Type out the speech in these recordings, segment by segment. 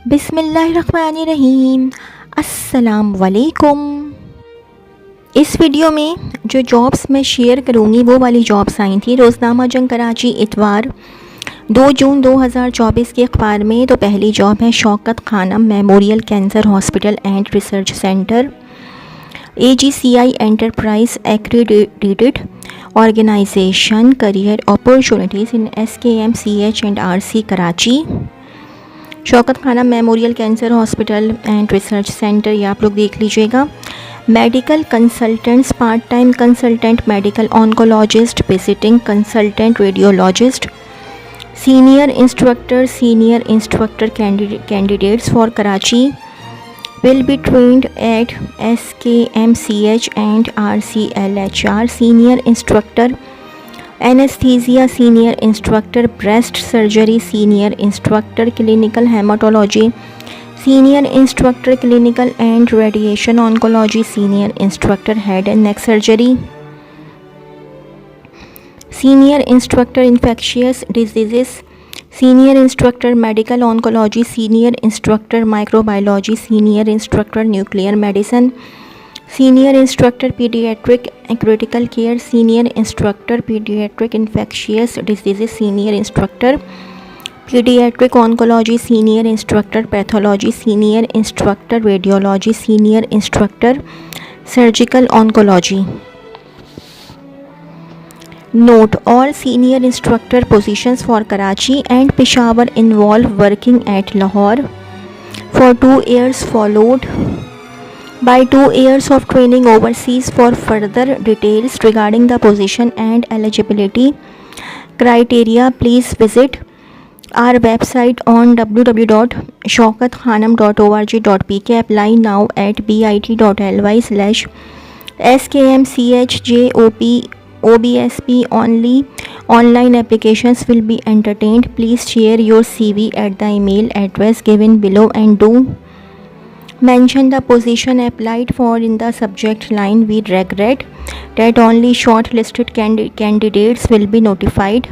बिस्मिल्लाहिर्रहमानिर्रहीम। अस्सलाम वालेकुम। इस वीडियो में जो जॉब्स मैं शेयर करूँगी वो वाली जॉब्स आई थी रोज़नामा जंग कराची इतवार 2 जून 2024 के अखबार में। तो पहली जॉब है Shaukat Khanum memorial cancer hospital and research centre, AGCI enterprise accredited organisation, career opportunities in SKMCH and RC Karachi. Shaukat Khanum memorial cancer hospital and research centre, ये आप लोग देख लीजिएगा। Medical consultants, part time consultant, medical oncologist, visiting consultant, radiologist, senior instructor candidates for Karachi will be trained at SKMCH and RCLHR, senior instructor anesthesia, senior instructor breast surgery, senior instructor clinical hematology, senior instructor clinical and radiation oncology, senior instructor head and neck surgery, senior instructor infectious diseases, senior instructor medical oncology, senior instructor microbiology, senior instructor nuclear medicine, senior instructor pediatric critical care, senior instructor pediatric infectious diseases, senior instructor pediatric oncology, senior instructor pathology, senior instructor radiology, senior instructor surgical oncology. Note: all senior instructor positions for Karachi and Peshawar involve working at Lahore for 2 years, followed by 2 years of training overseas. For further details regarding the position and eligibility criteria, please visit our website on www.shaukathanam.org.pk. Apply now at bit.ly/skmchjop/OBSP only. Online applications will be entertained. Please share your CV at the email address given below and do mention the position applied for in the subject line. We regret that only shortlisted candidates will be notified.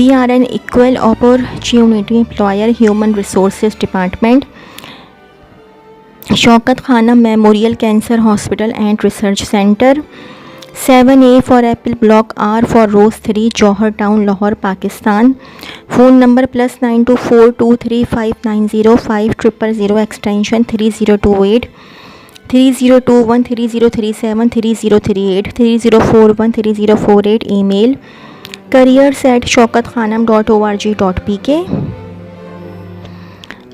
We are an equal opportunity employer, Human Resources Department, Shaukat Khanam Memorial Cancer Hospital and Research Center, 7A for Apple Block, R for Rose 3, Johar Town, Lahore, Pakistan. Phone number +924235905000, extension 3028, 3021, 3037, 3038, 3041, 3048. Email careers@shaukathanam.org.pk.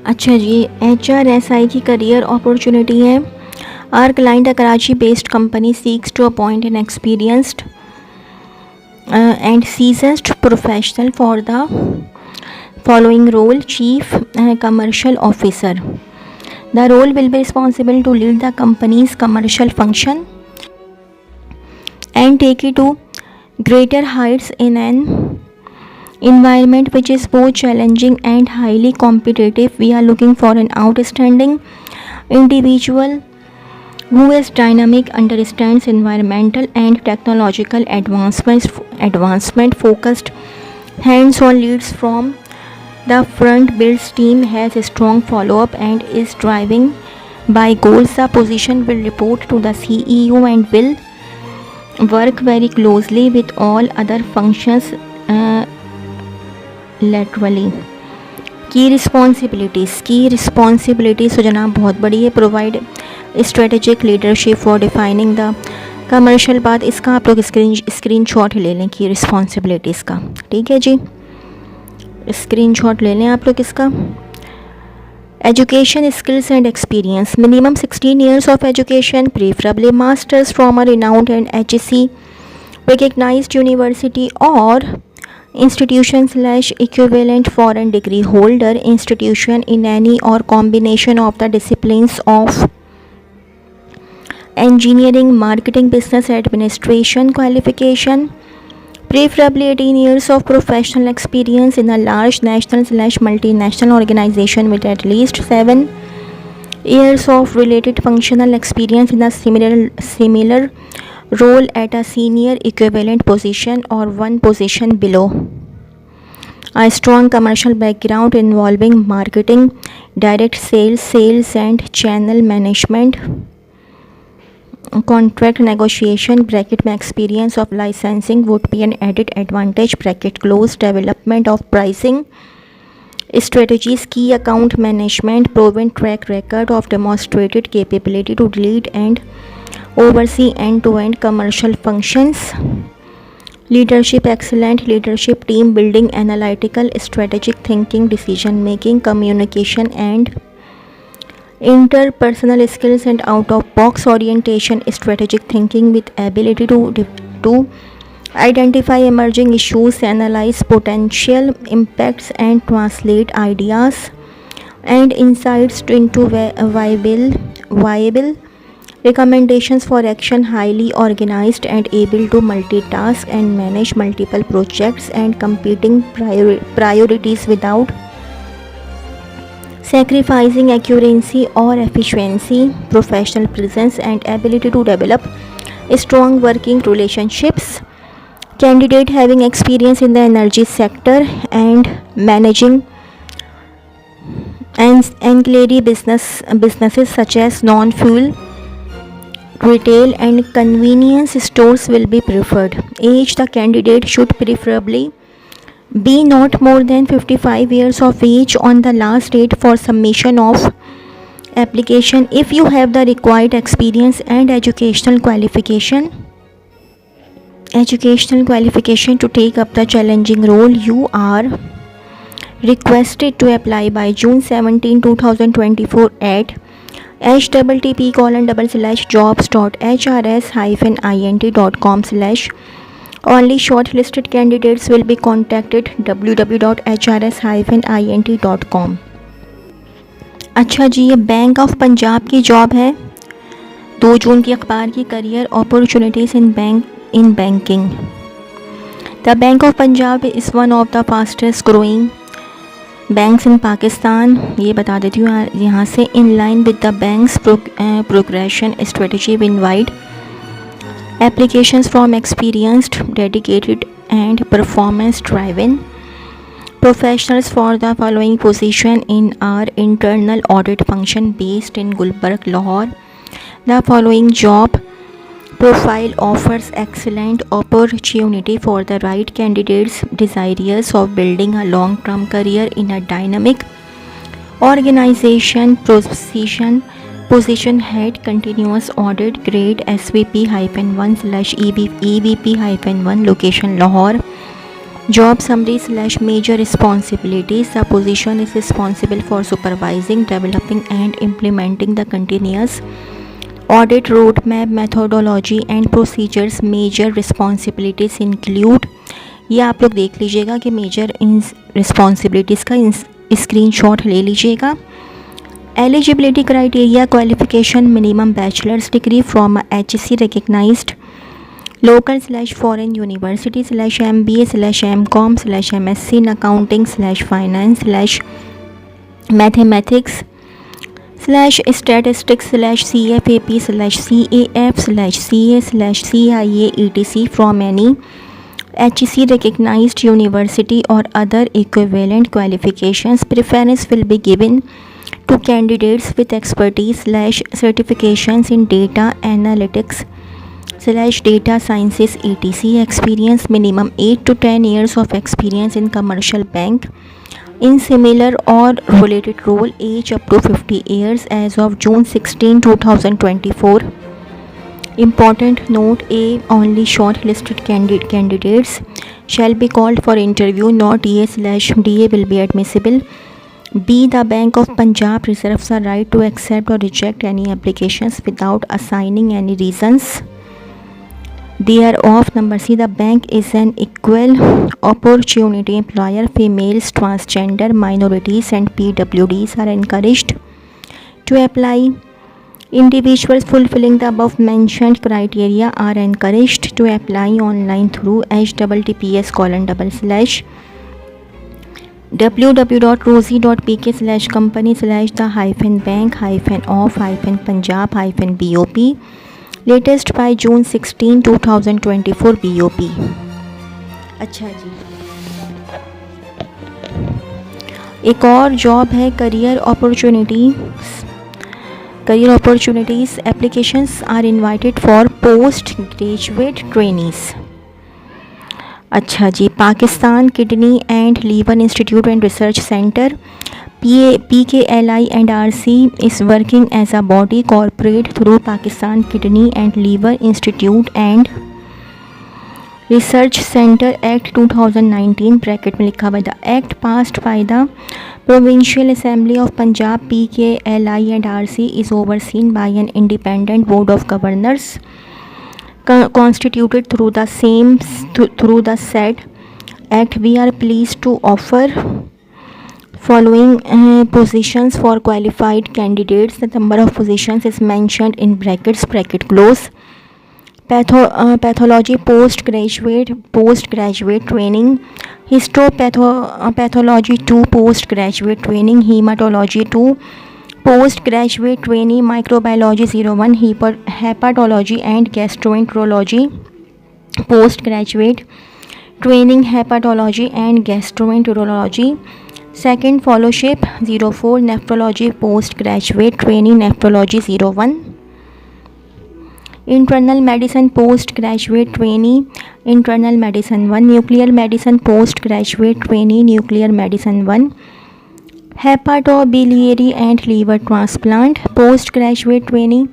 अच्छा जी, HRSI की career opportunity है। Our client, a Karachi-based company, seeks to appoint an experienced and seasoned professional for the following role: Chief Commercial Officer. The role will be responsible to lead the company's commercial function and take it to greater heights in an environment which is both challenging and highly competitive. We are looking for an outstanding individual who is dynamic, understands environmental and technological advancement, focused, hands-on, leads from the front, builds team, has a strong follow-up and is driving by goals. The position will report to the CEO and will work very closely with all other functions laterally. की responsibilities तो जनाब बहुत बड़ी है। Provide strategic leadership for defining the commercial. बात इसका आप लोग स्क्रीनशॉट ले लें की रिस्पॉन्सिबिलिटीज़ का, ठीक है जी, स्क्रीनशॉट ले लें आप लोग इसका। Education, skills and experience: minimum 16 years of education, preferably masters from a renowned and HEC recognized university or institution/equivalent foreign degree holder institution in any or combination of the disciplines of engineering, marketing, business administration. Qualification: preferably 18 years of professional experience in a large national/multinational organization with at least 7 years of related functional experience in a similar role at a senior equivalent position or one position below. A strong commercial background involving marketing, direct sales, sales and channel management, contract negotiation bracket में experience of licensing would be an added advantage bracket close. Development of pricing strategies, key account management, proven track record of demonstrated capability to lead and oversee end-to-end commercial functions. Leadership, excellent leadership, team building, analytical, strategic thinking, decision making, communication and interpersonal skills and out-of-box orientation, strategic thinking with ability to identify emerging issues, analyze potential impacts and translate ideas and insights into viable recommendations for action, highly organized and able to multitask and manage multiple projects and competing priorities without sacrificing accuracy or efficiency, professional presence and ability to develop strong working relationships. Candidate having experience in the energy sector and managing ancillary businesses such as non-fuel retail and convenience stores will be preferred. Age, the candidate should preferably be not more than 55 years of age on the last date for submission of application. If you have the required experience and educational qualification to take up the challenging role, you are requested to apply by June 17, 2024 at http://jobs.hrs-int.com/ only shortlisted candidates will be contacted www.hrs-int.com। अच्छा जी, ये bank of Punjab की job है, 2 जून की अखबार की। Career opportunities in banking. The bank of Punjab is one of the fastest growing banks in Pakistan. ये बता देती हूँ यहाँ से। In line with the bank's progression strategy we invite applications from experienced, dedicated and performance driven professionals for the following position in our internal audit function based in Gulbarg, Lahore. The following job profile offers excellent opportunity for the right candidates desirous of building a long-term career in a dynamic organization. Position head continuous audit grade SVP-1/EVP-1 location Lahore. Job summary / major responsibilities. The position is responsible for supervising, developing and implementing the continuous audit roadmap, methodology and procedures. Major responsibilities include, ये आप लोग देख लीजिएगा कि major responsibilities का screenshot ले लीजिएगा। Eligibility criteria, qualification minimum bachelor's degree from a HEC recognized local/foreign university /MBA/MCom/MSc in accounting finance/mathematics/statistics/CFAP/CAF/CA/CA/CIA etc. from any HEC recognized university or other equivalent qualifications. Preference will be given to candidates with expertise/certifications in data analytics/data sciences etc. Experience minimum 8 to 10 years of experience in commercial bank in similar or related role. Age up to 50 years as of June 16, 2024. Important note: A, only shortlisted candidates shall be called for interview. Not DA/DA will be admissible. B, the Bank of Punjab reserves the right to accept or reject any applications without assigning any reasons thereof. Number C, the bank is an equal opportunity employer. Females, transgender, minorities and PWDs are encouraged to apply. Individuals fulfilling the above mentioned criteria are encouraged to apply online through https://www.rosie.pk/company/the-bank-of-punjab-bop latest by June 16, 2024 BOP। अच्छा जी, एक और job है career opportunities applications are invited for post graduate trainees. अच्छा जी, Pakistan kidney and liver institute and research centre PKLI&RC is working as a body corporate through Pakistan Kidney and Liver Institute and Research Center Act 2019 bracket में लिखा हुआ है the act passed by the Provincial Assembly of Punjab PKLI&RC is overseen by an independent board of governors constituted through the said act. We are pleased to offer following positions for qualified candidates. The number of positions is mentioned in brackets, bracket close. Pathology postgraduate training, histopathology 2 postgraduate training, hematology 2 postgraduate training, microbiology 01, hepatology and gastroenterology postgraduate training, hepatology and gastroenterology second fellowship 04, nephrology postgraduate training, nephrology 01, internal medicine postgraduate trainee, internal medicine 1, nuclear medicine postgraduate trainee, nuclear medicine 1, hepatobiliary and liver transplant postgraduate trainee,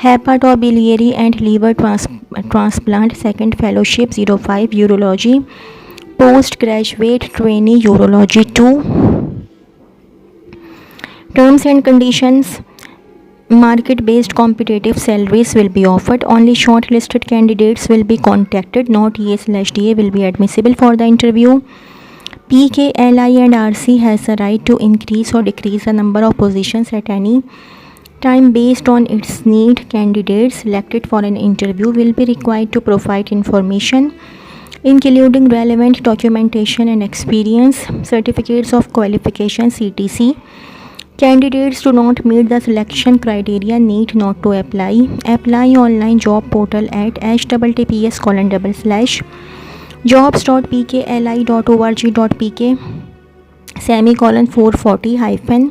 hepatobiliary and liver transplant second fellowship 05, urology postgraduate trainee, urology 2. Terms and conditions: market based competitive salaries will be offered. Only shortlisted candidates will be contacted. Not EA/DA will be admissible for the interview. PKLI&RC has the right to increase or decrease the number of positions at any time based on its need. Candidates selected for an interview will be required to provide information including relevant documentation and experience, certificates of qualification etc. Candidates do not meet the selection criteria need not to apply. Apply online job portal at https://jobs.pkli.org.pk/440-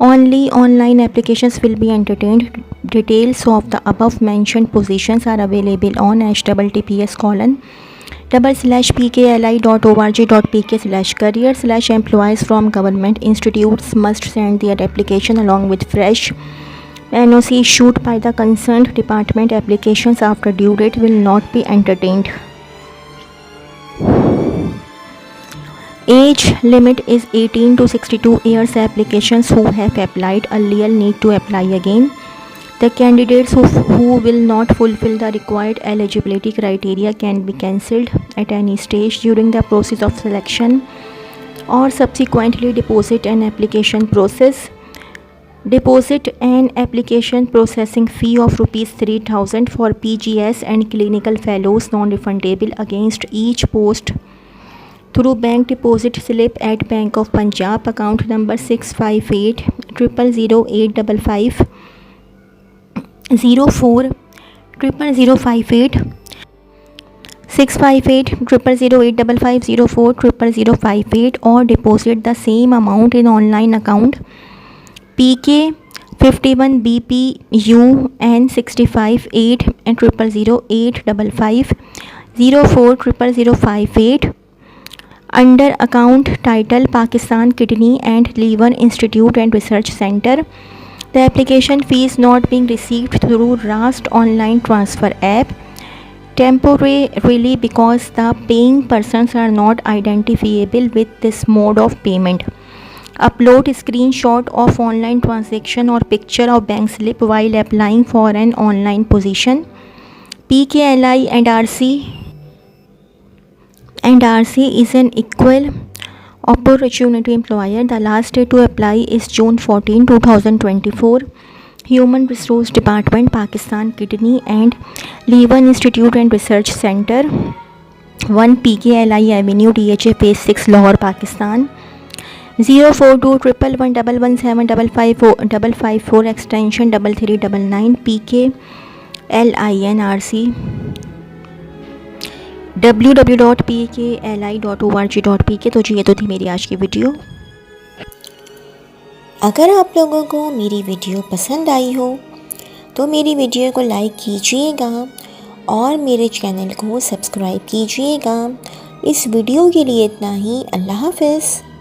only online applications will be entertained. Details of the above mentioned positions are available on https://pkli.org.pk/career/employees from government institutes must send their application along with fresh NOC issued by the concerned department. Applications after due date will not be entertained. Age limit is 18 to 62 years. Applications who have applied earlier need to apply again. The candidates who will not fulfill the required eligibility criteria can be cancelled at any stage during the process of selection or subsequently deposit an application processing fee of ₹3,000 for PGS and clinical fellows, non-refundable against each post through bank deposit slip at Bank of Punjab, account number 658000855 04 00058 658000855 04 00058 or deposit the same amount in online account PK 51 BPUN 65 8 and 0000855 04 00058 under account title Pakistan Kidney and Liver Institute and Research Center. The application fee is not being received through Rast online transfer app temporarily because the paying persons are not identifiable with this mode of payment. Upload screenshot of online transaction or picture of bank slip while applying for an online position. PKLI&RC is an equal opportunity employer. The last day to apply is June 14, 2024. Human Resource Department, Pakistan Kidney and Liver Institute and Research Center, 1 PKLI Avenue, DHA Phase 6, Lahore, Pakistan. 0421117554 extension 3399 PKLI&RC. www.pkli.org.pk। तो जी ये तो थी मेरी आज की video. अगर आप लोगों को मेरी वीडियो पसंद आई हो तो मेरी वीडियो को लाइक कीजिएगा और मेरे चैनल को सब्सक्राइब कीजिएगा। इस वीडियो के लिए इतना ही। अल्लाह हाफ़िज़।